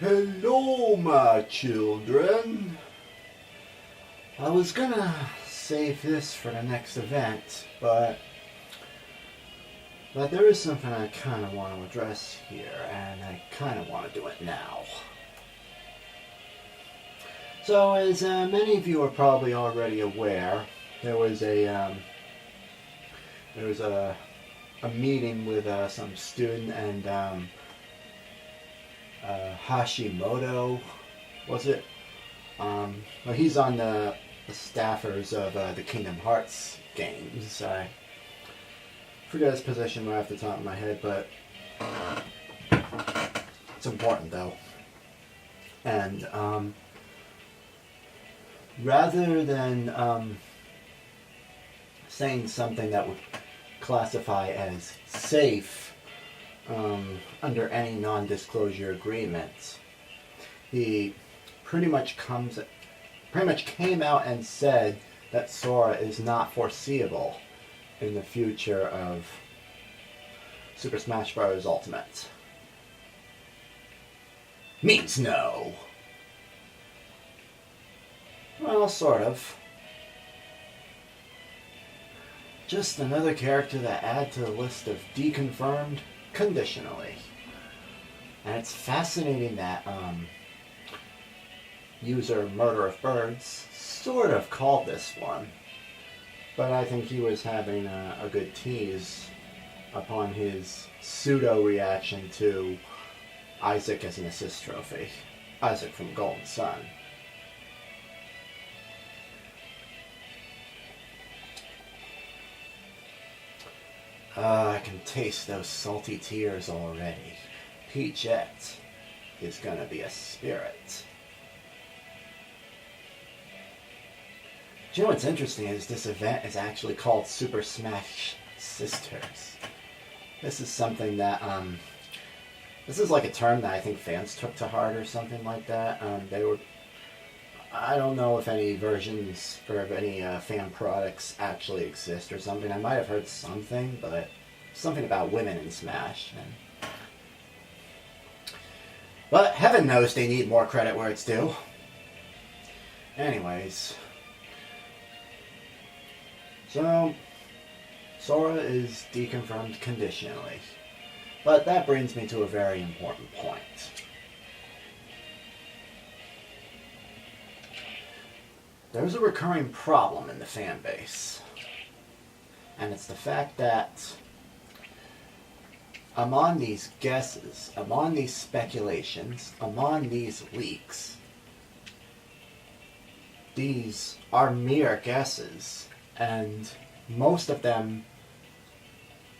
Hello, my children. I was gonna save this for the next event, but there is something I kind of want to address here, and I kind of want to do it now. So, as many of you are probably already aware, there was a meeting with some student and Hashimoto, was it? Well, he's on the staffers of the Kingdom Hearts games. I forget his position right off the top of my head, but it's important though. And rather than saying something that would classify as safe under any non-disclosure agreement, he pretty much came out and said that Sora is not foreseeable in the future of Super Smash Bros. Ultimate. Means no. Well, sort of. Just another character to add to the list of deconfirmed conditionally. And it's fascinating that user Murder of Birds sort of called this one, but I think he was having a good tease upon his pseudo reaction to Isaac as an assist trophy. Isaac from Golden Sun. I can taste those salty tears already. Peachette is gonna be a spirit. Do you know what's interesting is this event is actually called Super Smash Sisters. This is something that, this is like a term that I think fans took to heart or something like that. I don't know if any versions or if any fan products actually exist or something. I might have heard something, but something about women in Smash. But heaven knows they need more credit where it's due. Anyways. So, Sora is deconfirmed conditionally. But that brings me to a very important point. There's a recurring problem in the fan base. And it's the fact that I'm on these guesses, I'm on these speculations, I'm on these leaks. These are mere guesses, and most of them,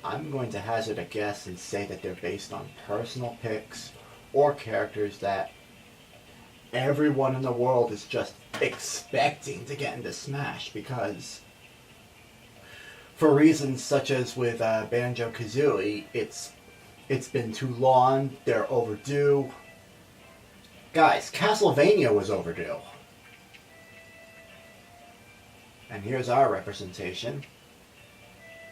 I'm going to hazard a guess and say that they're based on personal picks or characters that everyone in the world is just expecting to get into Smash because for reasons such as with Banjo-Kazooie, it's been too long, they're overdue. Guys, Castlevania was overdue. And here's our representation.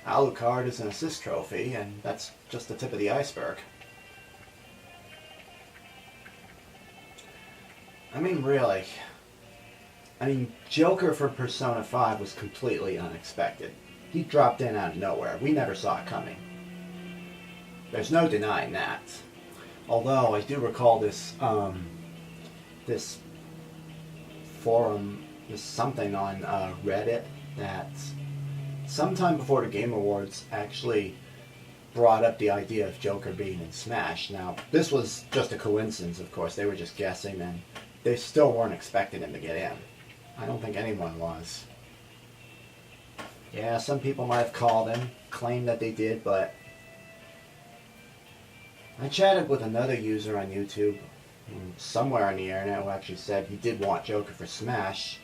Alucard is an assist trophy, and that's just the tip of the iceberg. I mean, really. I mean, Joker for Persona 5 was completely unexpected. He dropped in out of nowhere. We never saw it coming. There's no denying that. Although, I do recall this forum, this something on Reddit that sometime before the Game Awards actually brought up the idea of Joker being in Smash. Now, this was just a coincidence, of course. They were just guessing, and they still weren't expecting him to get in. I don't think anyone was. Yeah, some people might have called him, claimed that they did, but I chatted with another user on YouTube, somewhere on the internet, who actually said he did want Joker for Smash,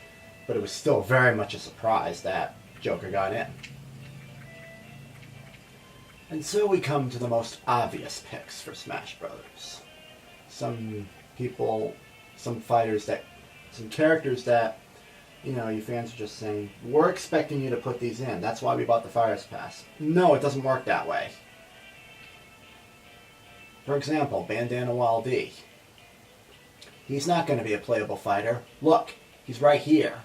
but it was still very much a surprise that Joker got in. And so we come to the most obvious picks for Smash Brothers. Some people, some fighters that, some characters that, you know, you fans are just saying, we're expecting you to put these in. That's why we bought the Fires Pass. No, it doesn't work that way. For example, Bandana Wild D. He's not going to be a playable fighter. Look, he's right here.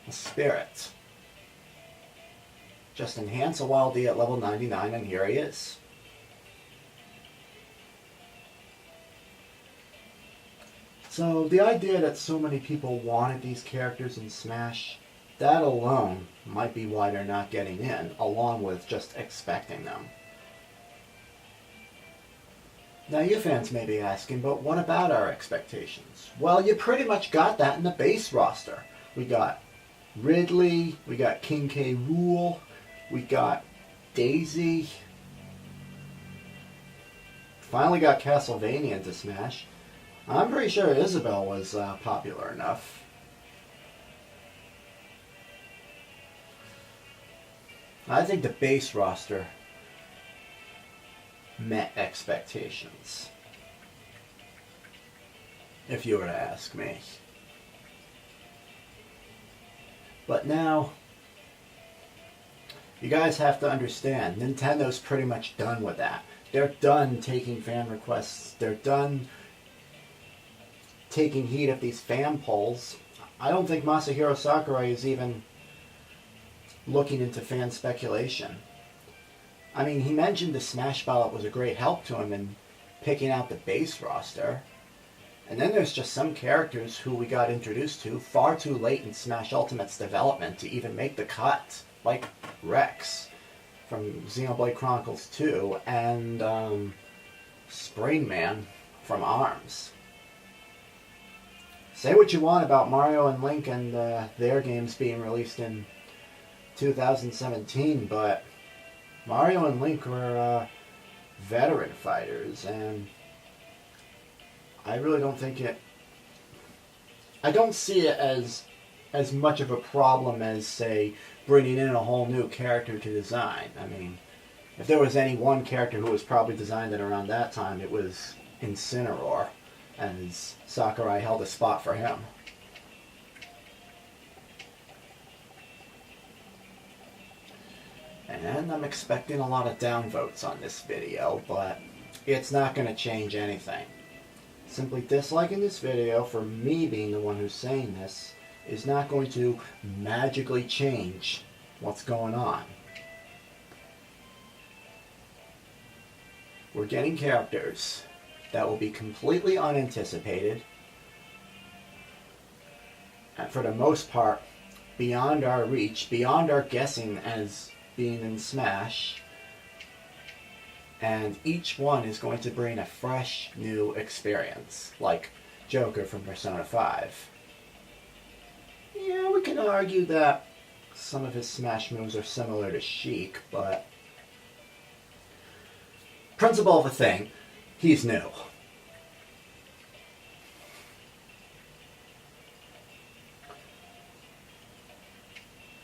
A spirit. Just enhance a Wild D at level 99 and here he is. So the idea that so many people wanted these characters in Smash, that alone might be why they're not getting in, along with just expecting them. Now you fans may be asking, but what about our expectations? Well, you pretty much got that in the base roster. We got Ridley, we got King K. Rool, we got Daisy. Finally got Castlevania into Smash. I'm pretty sure Isabelle was popular enough. I think the base roster met expectations, if you were to ask me. But now, you guys have to understand, Nintendo's pretty much done with that. They're done taking fan requests. They're done taking heed of these fan polls. I don't think Masahiro Sakurai is even looking into fan speculation. I mean, he mentioned the Smash ballot was a great help to him in picking out the base roster. And then there's just some characters who we got introduced to far too late in Smash Ultimate's development to even make the cut. Like Rex from Xenoblade Chronicles 2 and Spring Man from ARMS. Say what you want about Mario and Link and their games being released in 2017, but Mario and Link were veteran fighters, and I really don't think I don't see it as much of a problem as, say, bringing in a whole new character to design. I mean, if there was any one character who was probably designed at around that time, it was Incineroar, as Sakurai held a spot for him. And I'm expecting a lot of downvotes on this video, but it's not going to change anything. Simply disliking this video, for me being the one who's saying this, is not going to magically change what's going on. We're getting characters that will be completely unanticipated, and for the most part, beyond our reach, beyond our guessing as being in Smash, and each one is going to bring a fresh, new experience, like Joker from Persona 5. Yeah, we can argue that some of his Smash moves are similar to Sheik, but principle of the thing, he's new.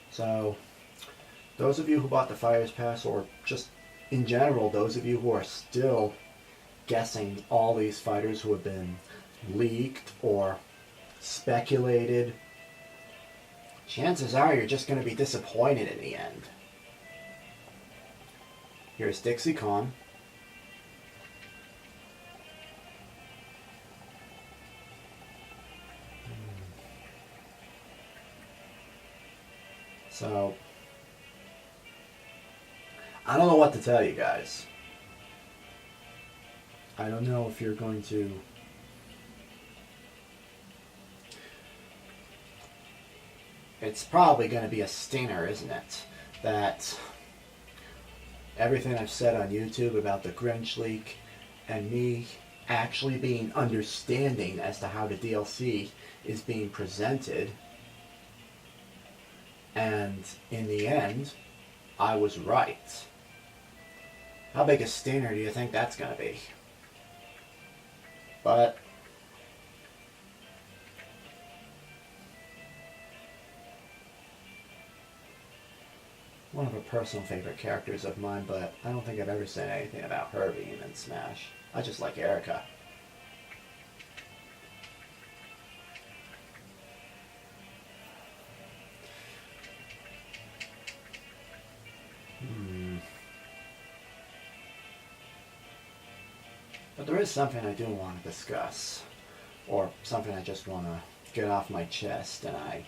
So, those of you who bought the Fires Pass, or just in general, those of you who are still guessing all these fighters who have been leaked or speculated, chances are you're just going to be disappointed in the end. Here's Dixie Kong. So, I don't know what to tell you guys. I don't know if you're going to it's probably going to be a stinger, isn't it? That everything I've said on YouTube about the Grinch leak and me actually being understanding as to how the DLC is being presented, and in the end, I was right. How big a stinger do you think that's going to be? But one of her personal favorite characters of mine, but I don't think I've ever said anything about her being in Smash. I just like Erica. But there is something I do want to discuss. or something I just want to get off my chest, and I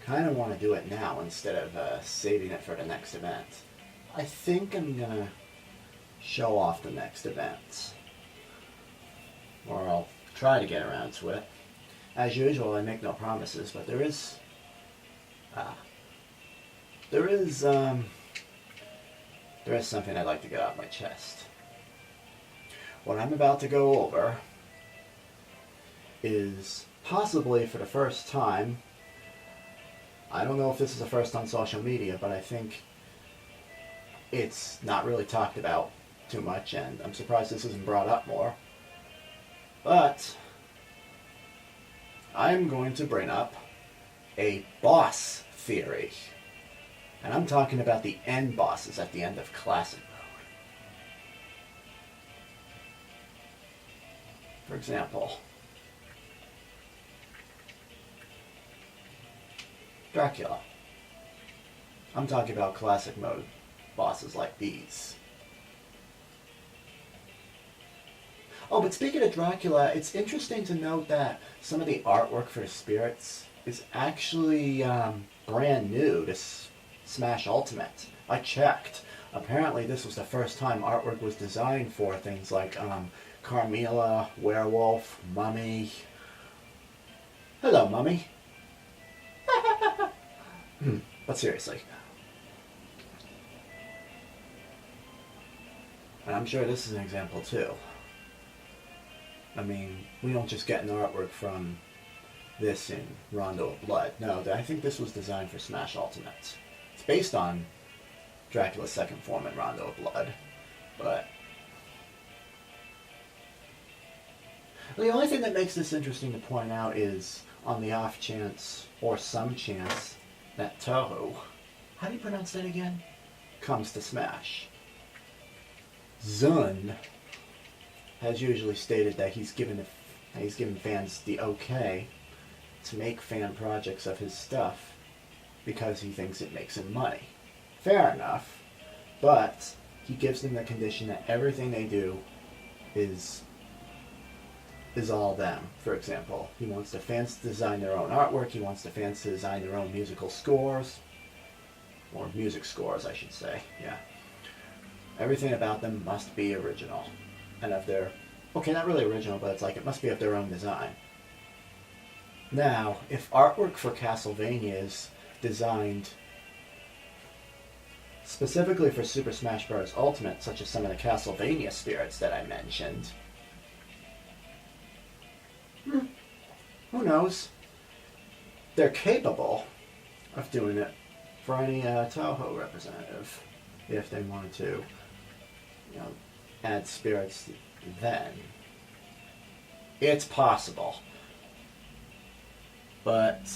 kind of want to do it now instead of saving it for the next event. I think I'm going to show off the next event, or I'll try to get around to it. As usual, I make no promises, but there is something I'd like to get off my chest. What I'm about to go over is possibly for the first time. I don't know if this is the first on social media, but I think it's not really talked about too much, and I'm surprised this isn't brought up more. But I'm going to bring up a boss theory. And I'm talking about the end bosses at the end of Classic Mode. For example, Dracula. I'm talking about Classic Mode bosses like these. Oh, but speaking of Dracula, it's interesting to note that some of the artwork for the spirits is actually brand new to Smash Ultimate. I checked. Apparently this was the first time artwork was designed for things like Carmilla, Werewolf, Mummy. Hello, Mummy. But seriously. And I'm sure this is an example too. I mean, we don't just get an artwork from this in Rondo of Blood. No, I think this was designed for Smash Ultimate. It's based on Dracula's second form in Rondo of Blood, but the only thing that makes this interesting to point out is on the off chance, or some chance, that Toho, how do you pronounce that again? Comes to Smash. Zun has usually stated that he's given fans the okay to make fan projects of his stuff because he thinks it makes him money. Fair enough, but he gives them the condition that everything they do is all them. For example, he wants the fans to design their own artwork, he wants the fans to design their own musical scores, or music scores I should say, yeah. Everything about them must be original. And of their, okay, not really original, but it's like it must be of their own design. Now, if artwork for Castlevania is designed specifically for Super Smash Bros. Ultimate, such as some of the Castlevania spirits that I mentioned, who knows? They're capable of doing it for any Toho representative if they wanted to, you know, add spirits then. It's possible. But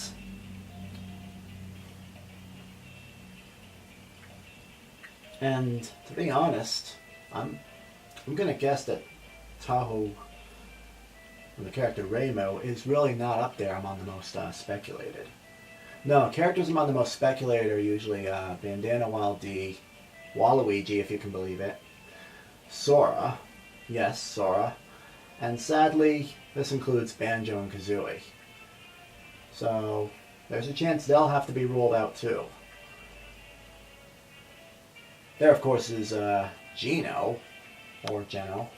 and to be honest, I'm gonna guess that Tahoe, the character Raymo, is really not up there among the most speculated. No, characters among the most speculated are usually Bandana Wild D, Waluigi, if you can believe it, Sora, yes, Sora, and sadly, this includes Banjo and Kazooie. So, there's a chance they'll have to be ruled out too. There, of course, is Geno, or Geno.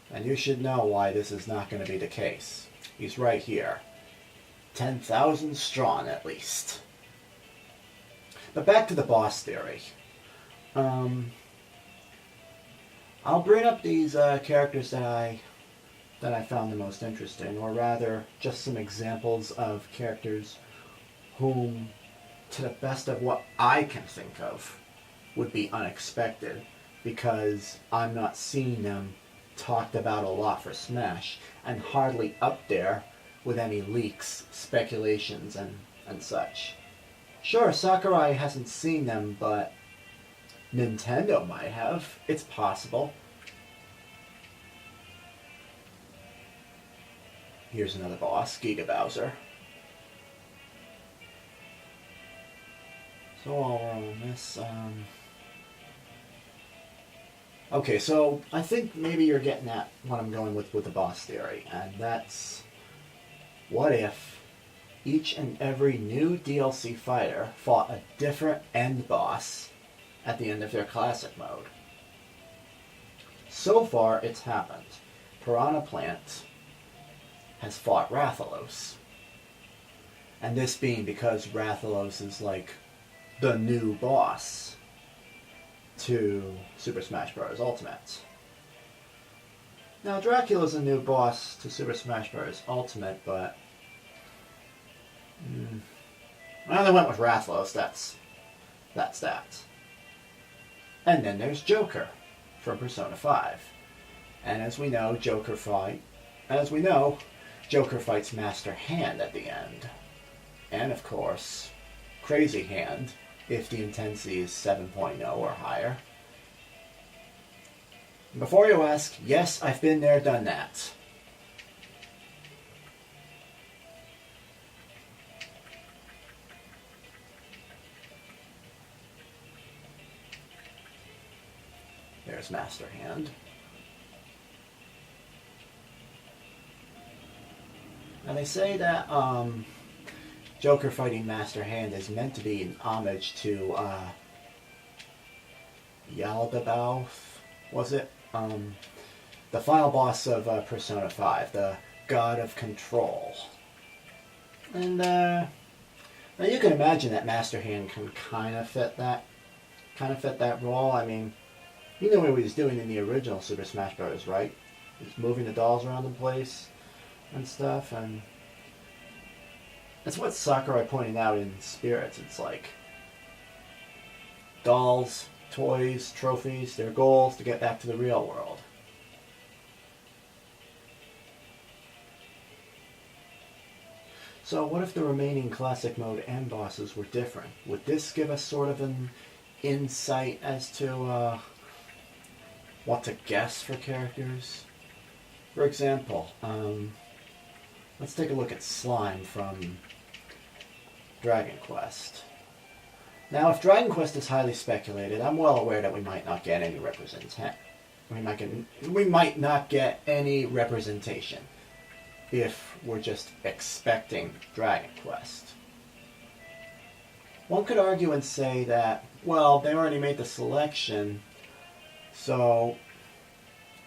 And you should know why this is not going to be the case. He's right here. 10,000 strong, at least. But back to the boss theory. I'll bring up these characters that I found the most interesting, or rather, just some examples of characters whom, to the best of what I can think of, would be unexpected, because I'm not seeing them talked about a lot for Smash, and hardly up there with any leaks, speculations, and such. Sure, Sakurai hasn't seen them, but Nintendo might have. It's possible. Here's another boss, Giga Bowser. So while we're on this, Okay, so I think maybe you're getting at what I'm going with the boss theory, and that's what if each and every new DLC fighter fought a different end boss at the end of their classic mode? So far, it's happened. Piranha Plant has fought Rathalos. And this being because Rathalos is like the new boss to Super Smash Bros. Ultimate. Now, Dracula's a new boss to Super Smash Bros. Ultimate, but well, they went with Rathalos. That's that. And then there's Joker from Persona 5. And as we know, Joker fights Master Hand at the end. And of course, Crazy Hand, if the intensity is 7.0 or higher. Before you ask, yes, I've been there, done that. There's Master Hand. Now they say that Joker fighting Master Hand is meant to be an homage to Yaldabaoth, was it? The final boss of Persona 5, the God of Control. And now you can imagine that Master Hand can kind of fit that role. I mean, you know what he was doing in the original Super Smash Bros., right? He was moving the dolls around the place and stuff, and that's what Sakurai pointed out in Spirits. It's like dolls, toys, trophies, their goals to get back to the real world. So what if the remaining classic mode end bosses were different? Would this give us sort of an insight as to what to guess for characters? For example, let's take a look at Slime from Dragon Quest. Now, if Dragon Quest is highly speculated, I'm well aware that we might not get any representation. We might not get any representation if we're just expecting Dragon Quest. One could argue and say that, well, they already made the selection, so,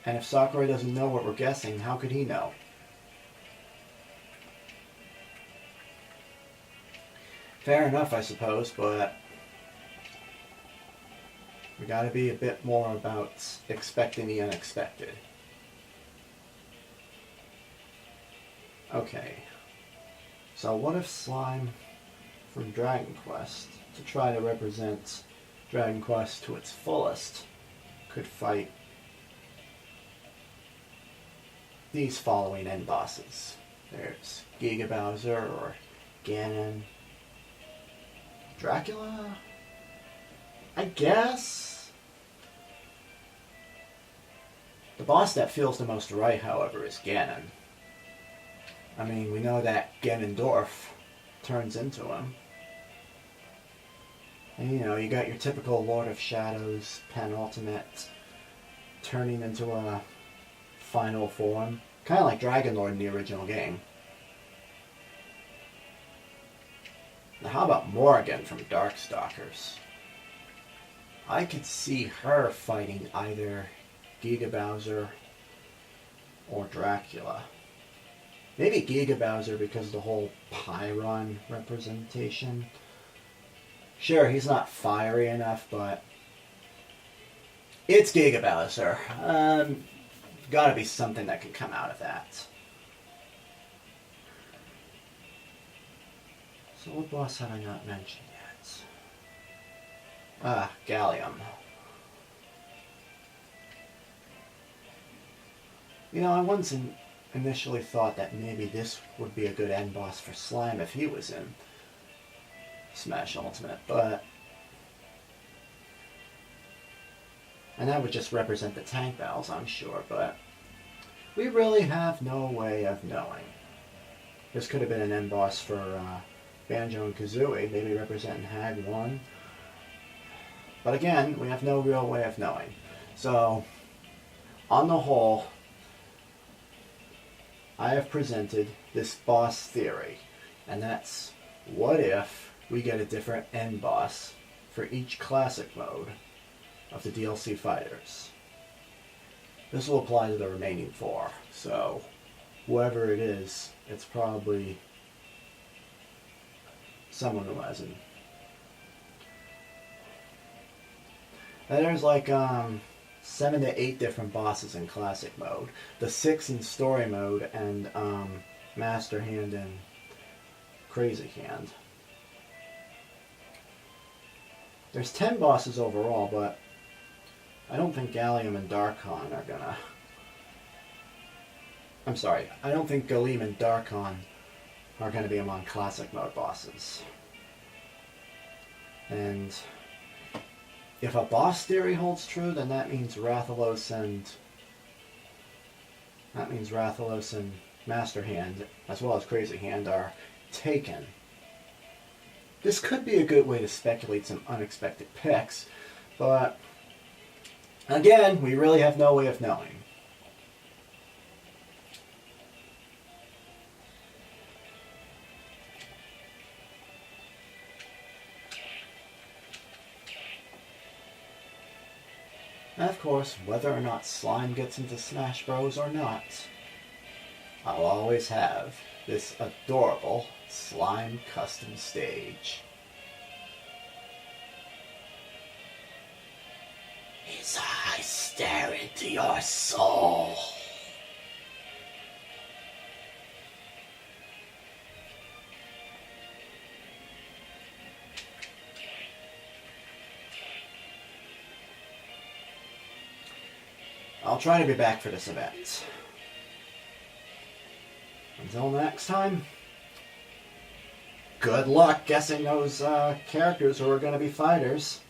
and if Sakurai doesn't know what we're guessing, how could he know? Fair enough, I suppose, but we gotta be a bit more about expecting the unexpected. Okay, so what if Slime from Dragon Quest, to try to represent Dragon Quest to its fullest, could fight these following end bosses? There's Giga Bowser or Ganon. Dracula? I guess? The boss that feels the most right, however, is Ganon. I mean, we know that Ganondorf turns into him. And, you know, you got your typical Lord of Shadows penultimate turning into a final form. Kind of like Dragon Lord in the original game. Now how about Morrigan from Darkstalkers? I could see her fighting either Giga Bowser or Dracula. Maybe Giga Bowser because of the whole Pyron representation. Sure, he's not fiery enough, but it's Giga Bowser. Gotta be something that can come out of that. So what boss had I not mentioned yet? Gallium. You know, I once initially thought that maybe this would be a good end boss for Slime if he was in Smash Ultimate, but... And that would just represent the tank battles, I'm sure, but we really have no way of knowing. This could have been an end boss for Banjo and Kazooie, maybe representing Hag 1. But again, we have no real way of knowing. So, on the whole, I have presented this boss theory, and that's what if we get a different end boss for each classic mode of the DLC fighters. This will apply to the remaining 4, so whoever it is, it's probably someone who hasn't. And there's like 7 to 8 different bosses in classic mode, the 6 in story mode, and Master Hand and Crazy Hand. There's 10 bosses overall, but I don't think Gallium and Darkon are gonna... I'm sorry, I don't think Gallim and Darkon are gonna be among classic mode bosses. And if a boss theory holds true, then that means Rathalos and Master Hand, as well as Crazy Hand, are taken. This could be a good way to speculate some unexpected picks, but again, we really have no way of knowing. And of course, whether or not Slime gets into Smash Bros. Or not, I'll always have this adorable Slime custom stage. His eyes stare into your soul. I'll try to be back for this event. Until next time, good luck guessing those characters who are going to be fighters.